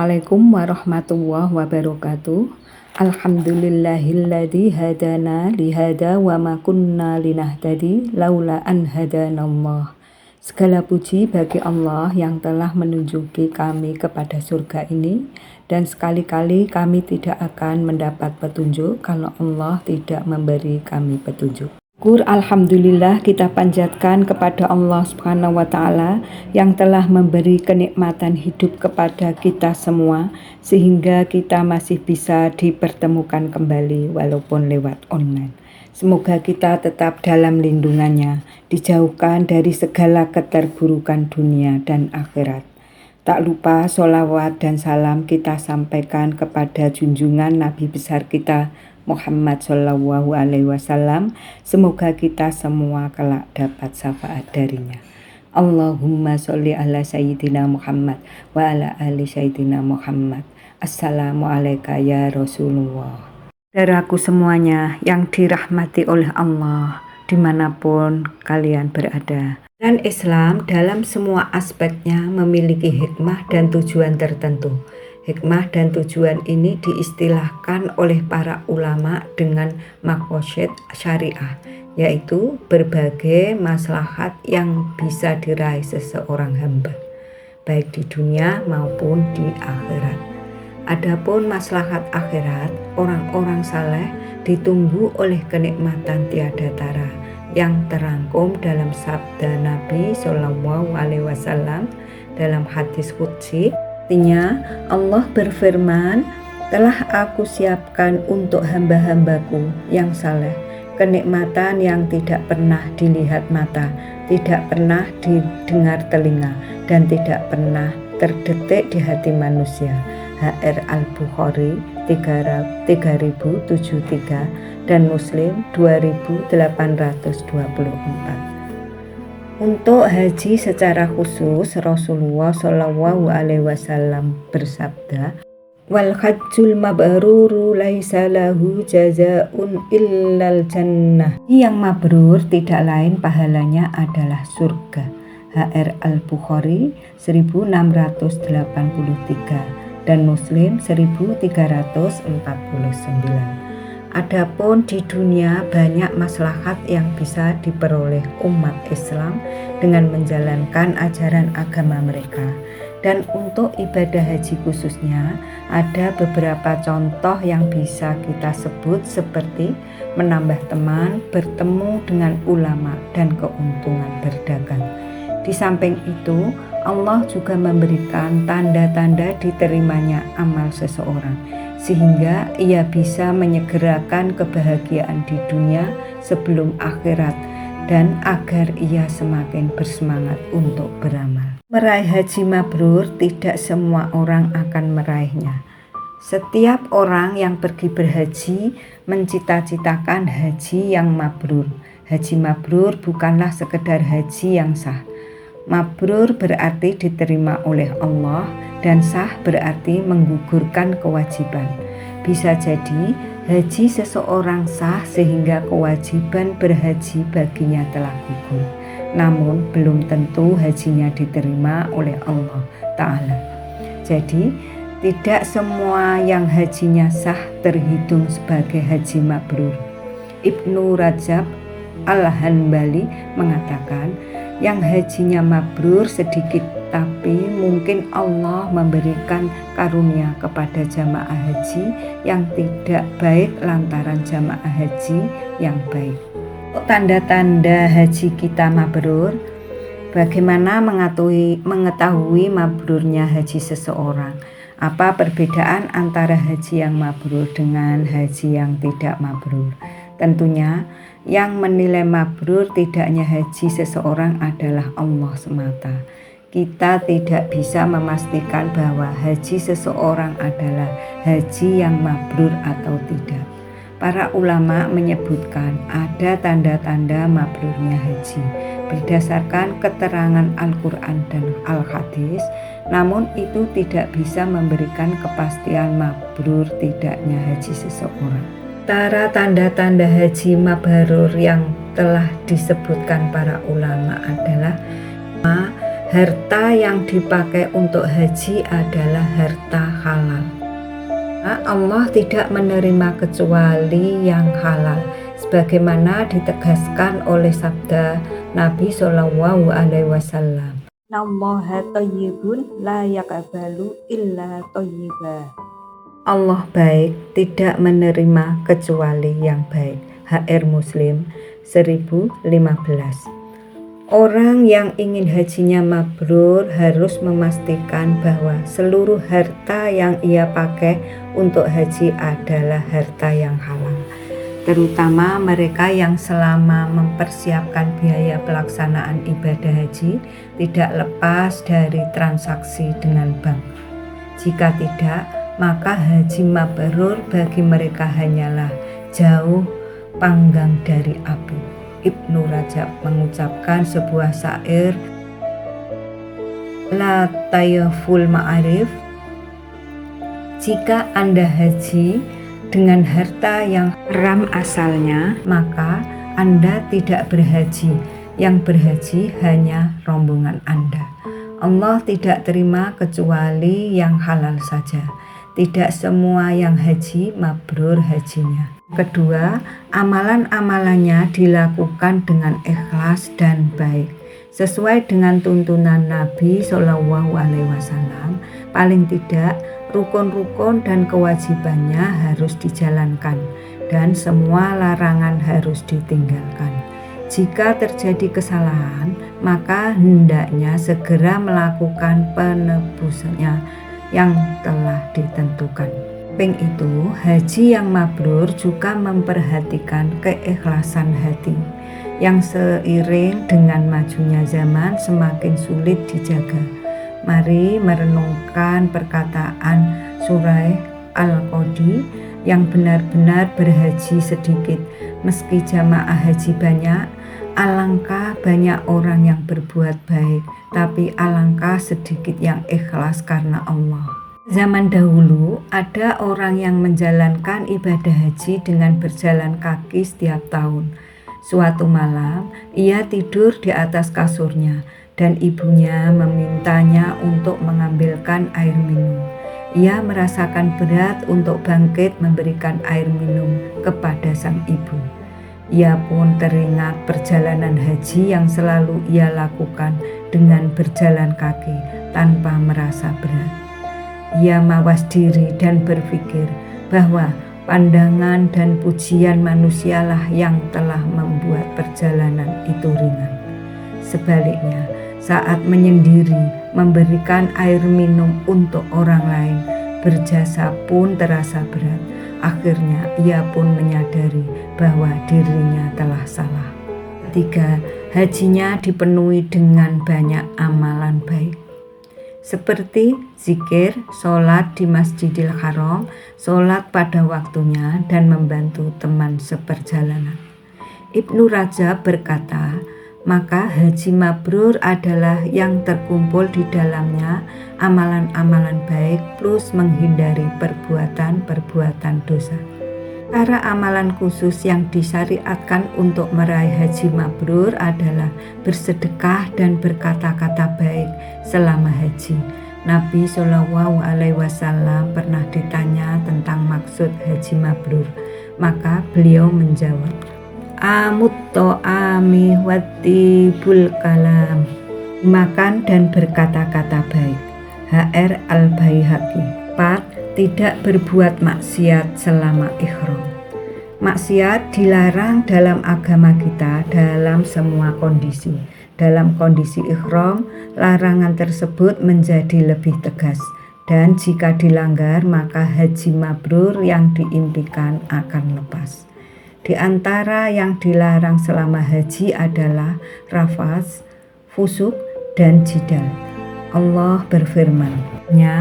Assalamualaikum warahmatullahi wabarakatuh. Alhamdulillahilladzi hadana lihada wa ma kunna linahtadi laula an hadanallah. Segala puji bagi Allah yang telah menunjuki kami kepada surga ini, dan sekali-kali kami tidak akan mendapat petunjuk kalau Allah tidak memberi kami petunjuk. Alhamdulillah kita panjatkan kepada Allah Subhanahu wa Ta'ala yang telah memberi kenikmatan hidup kepada kita semua, sehingga kita masih bisa dipertemukan kembali walaupun lewat online. Semoga kita tetap dalam lindungannya, dijauhkan dari segala keterburukan dunia dan akhirat. Tak lupa sholawat dan salam kita sampaikan kepada junjungan Nabi besar kita Muhammad Sallallahu Alaihi Wasallam. Semoga kita semua kelak dapat syafaat darinya. Allahumma sholli ala Sayyidina Muhammad wa ala ali Sayyidina Muhammad. Assalamualaikum ya Rasulullah. Saudaraku semuanya yang dirahmati oleh Allah dimanapun kalian berada. Dan Islam dalam semua aspeknya memiliki hikmah dan tujuan tertentu. Hikmah dan tujuan ini diistilahkan oleh para ulama dengan maqasid syariah, yaitu berbagai maslahat yang bisa diraih seseorang hamba, baik di dunia maupun di akhirat. Adapun maslahat akhirat, orang-orang saleh ditunggu oleh kenikmatan tiada tara yang terangkum dalam sabda Nabi Sallallahu Alaihi Wasallam dalam hadis qudsi. Artinya Allah berfirman, telah aku siapkan untuk hamba-hambaku yang saleh kenikmatan yang tidak pernah dilihat mata, tidak pernah didengar telinga, dan tidak pernah terdetik di hati manusia. HR Al-Bukhari 3073 dan Muslim 2824. Untuk haji secara khusus, Rasulullah Shallallahu Alaihi Wasallam bersabda, wal hajjul mabruru laisa lahu jazaun illal jannah. Yang mabrur tidak lain pahalanya adalah surga. HR Al-Bukhari 1683 dan Muslim 1349. Adapun di dunia banyak maslahat yang bisa diperoleh umat Islam dengan menjalankan ajaran agama mereka. Dan untuk ibadah haji khususnya ada beberapa contoh yang bisa kita sebut seperti menambah teman, bertemu dengan ulama, dan keuntungan berdagang. Di samping itu, Allah juga memberikan tanda-tanda diterimanya amal seseorang, sehingga ia bisa menyegerakan kebahagiaan di dunia sebelum akhirat, dan agar ia semakin bersemangat untuk beramal. Meraih haji mabrur tidak semua orang akan meraihnya. Setiap orang yang pergi berhaji mencita-citakan haji yang mabrur. Haji mabrur bukanlah sekedar haji yang sah. Mabrur berarti diterima oleh Allah, dan sah berarti menggugurkan kewajiban. Bisa jadi haji seseorang sah sehingga kewajiban berhaji baginya telah gugur, namun belum tentu hajinya diterima oleh Allah Ta'ala. Jadi tidak semua yang hajinya sah terhitung sebagai haji mabrur. Ibnu Rajab Al-Hanbali mengatakan, yang hajinya mabrur sedikit, tapi mungkin Allah memberikan karunia kepada jamaah haji yang tidak baik lantaran jamaah haji yang baik. Tanda-tanda haji kita mabrur. Bagaimana mengetahui mabrurnya haji seseorang? Apa perbedaan antara haji yang mabrur dengan haji yang tidak mabrur? Tentunya yang menilai mabrur tidaknya haji seseorang adalah Allah semata. Kita tidak bisa memastikan bahwa haji seseorang adalah haji yang mabrur atau tidak. Para ulama menyebutkan ada tanda-tanda mabrurnya haji berdasarkan keterangan Al-Quran dan Al-Hadis, namun itu tidak bisa memberikan kepastian mabrur tidaknya haji seseorang. Antara tanda-tanda haji mabrur yang telah disebutkan para ulama adalah harta yang dipakai untuk haji adalah harta halal. Allah tidak menerima kecuali yang halal, sebagaimana ditegaskan oleh sabda Nabi Shallallahu Alaihi Wasallam. Nallaha thayyibun la yaqbalu illa thayyiba. Allah baik, tidak menerima kecuali yang baik. HR Muslim 1015. Orang yang ingin hajinya mabrur harus memastikan bahwa seluruh harta yang ia pakai untuk haji adalah harta yang halal, terutama mereka yang selama mempersiapkan biaya pelaksanaan ibadah haji tidak lepas dari transaksi dengan bank. Jika tidak, maka haji mabrur bagi mereka hanyalah jauh panggang dari api. Ibnu Rajab mengucapkan sebuah syair, La tayaful ma'arif, jika Anda haji dengan harta yang haram asalnya, maka Anda tidak berhaji. Yang berhaji hanya rombongan Anda. Allah tidak terima kecuali yang halal saja. Tidak semua yang haji mabrur hajinya. Kedua, amalan-amalannya dilakukan dengan ikhlas dan baik. Sesuai dengan tuntunan Nabi Shallallahu Alaihi Wasallam, paling tidak rukun-rukun dan kewajibannya harus dijalankan dan semua larangan harus ditinggalkan. Jika terjadi kesalahan, maka hendaknya segera melakukan penebusannya yang telah ditentukan. Samping itu, haji yang mabrur juga memperhatikan keikhlasan hati yang seiring dengan majunya zaman semakin sulit dijaga. Mari merenungkan perkataan Surah Al-Qadi yang benar-benar berhaji sedikit meski jamaah haji banyak. Alangkah banyak orang yang berbuat baik, tapi alangkah sedikit yang ikhlas karena Allah. Zaman dahulu ada orang yang menjalankan ibadah haji dengan berjalan kaki setiap tahun. Suatu malam ia tidur di atas kasurnya dan ibunya memintanya untuk mengambilkan air minum. Ia merasakan berat untuk bangkit memberikan air minum kepada sang ibu. Ia pun teringat perjalanan haji yang selalu ia lakukan dengan berjalan kaki tanpa merasa berat. Ia mawas diri dan berpikir bahwa pandangan dan pujian manusialah yang telah membuat perjalanan itu ringan. Sebaliknya, saat menyendiri memberikan air minum untuk orang lain, berjasa pun terasa berat. Akhirnya ia pun menyadari bahwa dirinya telah salah. Ketiga, hajinya dipenuhi dengan banyak amalan baik, seperti zikir, sholat di Masjidil Haram, sholat pada waktunya, dan membantu teman seperjalanan. Ibnu Rajab berkata, maka haji mabrur adalah yang terkumpul di dalamnya amalan-amalan baik plus menghindari perbuatan-perbuatan dosa. Cara amalan khusus yang disyariatkan untuk meraih haji mabrur adalah bersedekah dan berkata-kata baik selama haji. Nabi Shallallahu Alaihi Wasallam pernah ditanya tentang maksud haji mabrur, maka beliau menjawab, Amutto'ami wattibul kalam, makan dan berkata-kata baik. HR Al-Baihaqi. 4. Tidak berbuat maksiat selama ihram. Maksiat dilarang dalam agama kita dalam semua kondisi. Dalam kondisi ihram, larangan tersebut menjadi lebih tegas, dan jika dilanggar maka haji mabrur yang diimpikan akan lepas. Di antara yang dilarang selama haji adalah rafas, fusuk, dan jidal. Allah berfirman-Nya,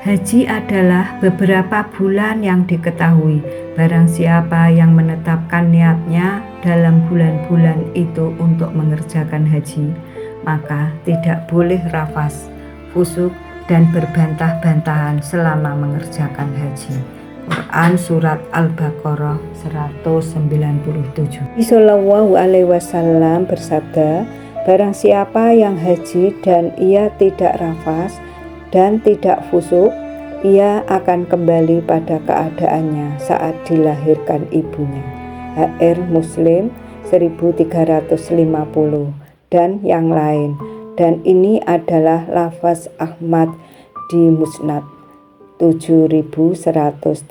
haji adalah beberapa bulan yang diketahui. Barang siapa yang menetapkan niatnya dalam bulan-bulan itu untuk mengerjakan haji, maka tidak boleh rafas, fusuk, dan berbantah-bantahan selama mengerjakan haji. Quran Surat Al-Baqarah 197. Sallallahu Alaihi Wasallam bersabda Barang siapa yang haji dan ia tidak rafas dan tidak fusuk, ia akan kembali pada keadaannya saat dilahirkan ibunya. HR Muslim 1350 dan yang lain. Dan ini adalah lafaz Ahmad di Musnad 7136.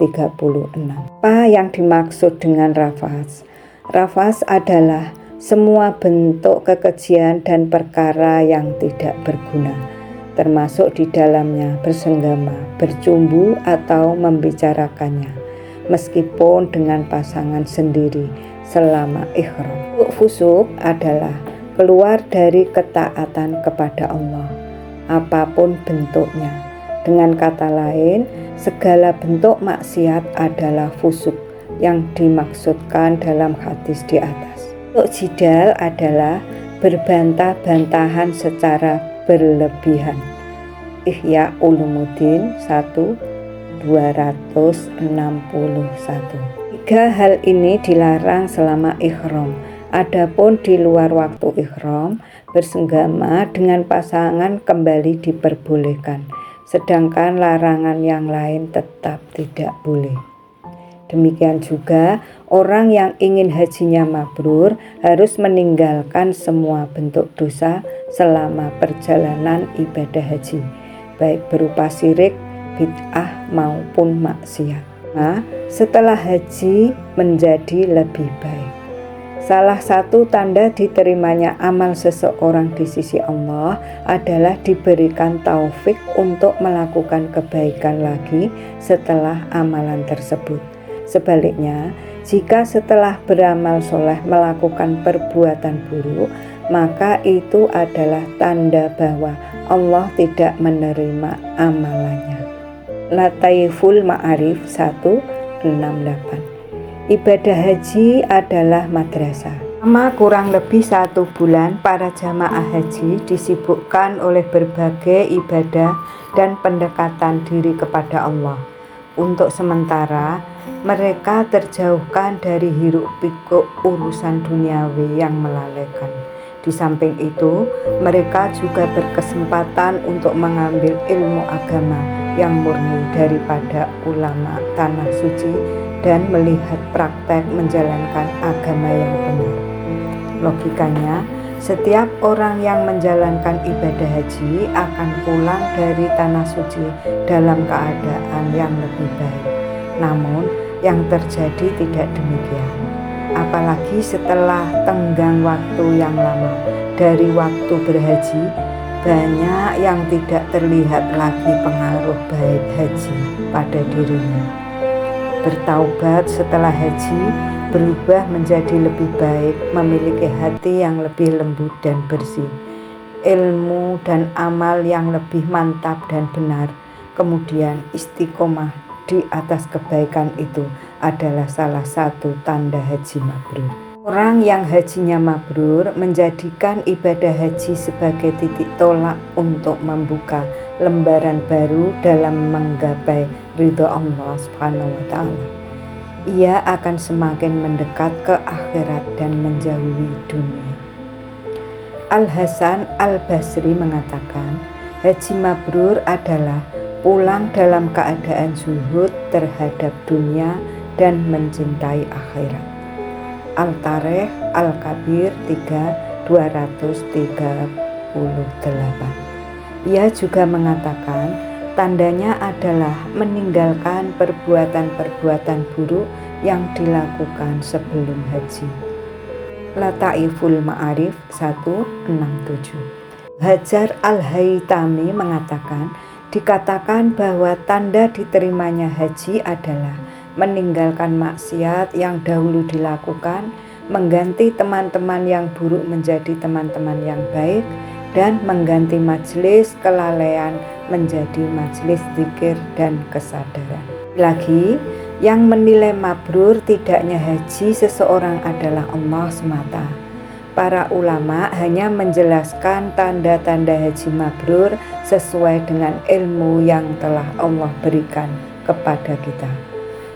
Apa yang dimaksud dengan rafas? Rafas adalah semua bentuk kekejian dan perkara yang tidak berguna, termasuk di dalamnya bersenggama, bercumbu atau membicarakannya, meskipun dengan pasangan sendiri selama ihram. Fusuk adalah keluar dari ketaatan kepada Allah, apapun bentuknya. Dengan kata lain, segala bentuk maksiat adalah fusuk yang dimaksudkan dalam hadis di atas. Jidal adalah berbantah-bantahan secara berlebihan. Ihya Ulumuddin 1/261. Tiga hal ini dilarang selama ihram. Adapun di luar waktu ihram, bersenggama dengan pasangan kembali diperbolehkan, sedangkan larangan yang lain tetap tidak boleh. Demikian juga orang yang ingin hajinya mabrur harus meninggalkan semua bentuk dosa selama perjalanan ibadah haji, baik berupa syirik, bid'ah maupun maksiat. Setelah haji menjadi lebih baik. Salah satu tanda diterimanya amal seseorang di sisi Allah adalah diberikan taufik untuk melakukan kebaikan lagi setelah amalan tersebut. Sebaliknya, jika setelah beramal soleh melakukan perbuatan buruk, maka itu adalah tanda bahwa Allah tidak menerima amalannya. Lataiful Ma'arif 168. Ibadah haji adalah madrasah. Selama kurang lebih 1 bulan, para jamaah haji disibukkan oleh berbagai ibadah dan pendekatan diri kepada Allah. Untuk sementara, mereka terjauhkan dari hiruk-pikuk urusan duniawi yang melalaikan. Di samping itu, mereka juga berkesempatan untuk mengambil ilmu agama yang murni daripada ulama tanah suci dan melihat praktek menjalankan agama yang benar. Logikanya, setiap orang yang menjalankan ibadah haji akan pulang dari tanah suci dalam keadaan yang lebih baik. Namun, yang terjadi tidak demikian. Apalagi setelah tenggang waktu yang lama dari waktu berhaji, banyak yang tidak terlihat lagi pengaruh baik haji pada dirinya. Bertaubat setelah haji berubah menjadi lebih baik, memiliki hati yang lebih lembut dan bersih, ilmu dan amal yang lebih mantap dan benar, kemudian istiqomah di atas kebaikan itu adalah salah satu tanda haji mabrur. Orang yang hajinya mabrur menjadikan ibadah haji sebagai titik tolak untuk membuka lembaran baru dalam menggapai ridho Allah Subhanahu wa Ta'ala. Ia akan semakin mendekat ke akhirat dan menjauhi dunia. Al-Hasan Al-Basri mengatakan, haji mabrur adalah pulang dalam keadaan zuhud terhadap dunia dan mencintai akhirat. Al-Tarikh Al-Kabir 3/238. Ia juga mengatakan, tandanya adalah meninggalkan perbuatan-perbuatan buruk yang dilakukan sebelum haji. Lataiful Ma'arif 167. Hajar Al-Haytami mengatakan, dikatakan bahwa tanda diterimanya haji adalah meninggalkan maksiat yang dahulu dilakukan, mengganti teman-teman yang buruk menjadi teman-teman yang baik, dan mengganti majelis kelalaian menjadi majelis zikir dan kesadaran. Lagi, yang menilai mabrur tidaknya haji seseorang adalah Allah semata. Para ulama hanya menjelaskan tanda-tanda haji mabrur sesuai dengan ilmu yang telah Allah berikan kepada kita.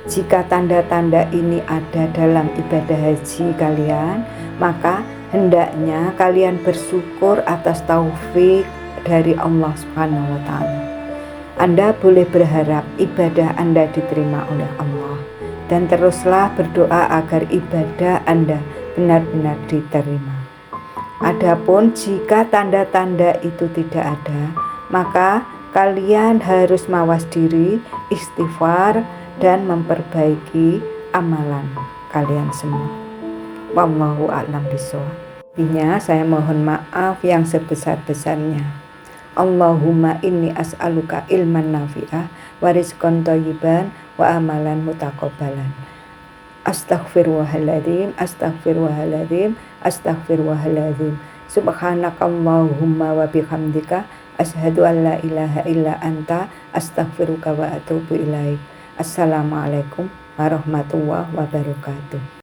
Jika tanda-tanda ini ada dalam ibadah haji kalian, maka Hendaknya kalian bersyukur atas taufik dari Allah Subhanahu wa taala. Anda boleh berharap ibadah Anda diterima oleh Allah, dan teruslah berdoa agar ibadah Anda benar-benar diterima. Adapun jika tanda-tanda itu tidak ada, maka kalian harus mawas diri, istighfar, dan memperbaiki amalan kalian semua. Wallahu a'lam bishawab. Saya mohon maaf yang sebesar-besarnya. Allahumma inni as'aluka ilman nafi'ah wa rizqan thayyiban wa amalan mutaqabbalan. Astaghfirullahaladzim, astaghfirullahaladzim, astaghfirullahaladzim. Subhanakallahumma wa bihamdika asyhadu an la ilaha illa anta astaghfiruka wa atubu ilaik. Assalamualaikum warahmatullahi wabarakatuh.